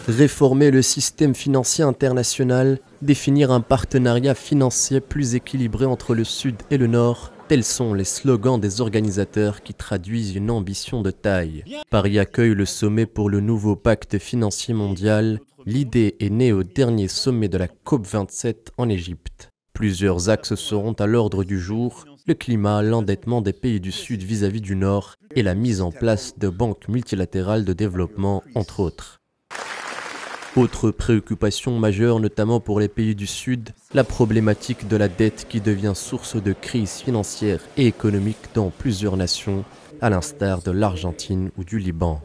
Réformer le système financier international, définir un partenariat financier plus équilibré entre le Sud et le Nord, tels sont les slogans des organisateurs qui traduisent une ambition de taille. Paris accueille le sommet pour le nouveau pacte financier mondial. L'idée est née au dernier sommet de la COP27 en Égypte. Plusieurs axes seront à l'ordre du jour: le climat, l'endettement des pays du Sud vis-à-vis du Nord et la mise en place de banques multilatérales de développement, entre autres. Autre préoccupation majeure, notamment pour les pays du Sud, la problématique de la dette qui devient source de crise financière et économique dans plusieurs nations, à l'instar de l'Argentine ou du Liban.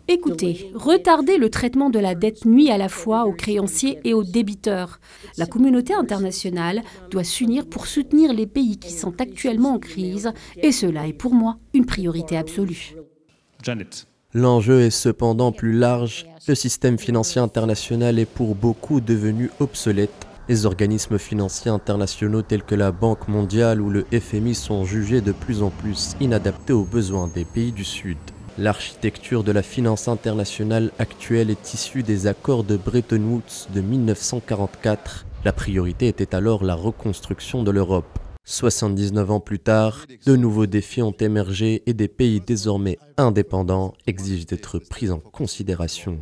Écoutez, retarder le traitement de la dette nuit à la fois aux créanciers et aux débiteurs. La communauté internationale doit s'unir pour soutenir les pays qui sont actuellement en crise, et cela est pour moi une priorité absolue. Janet. L'enjeu est cependant plus large. Le système financier international est pour beaucoup devenu obsolète. Les organismes financiers internationaux tels que la Banque mondiale ou le FMI sont jugés de plus en plus inadaptés aux besoins des pays du Sud. L'architecture de la finance internationale actuelle est issue des accords de Bretton Woods de 1944. La priorité était alors la reconstruction de l'Europe. 79 ans plus tard, de nouveaux défis ont émergé et des pays désormais indépendants exigent d'être pris en considération.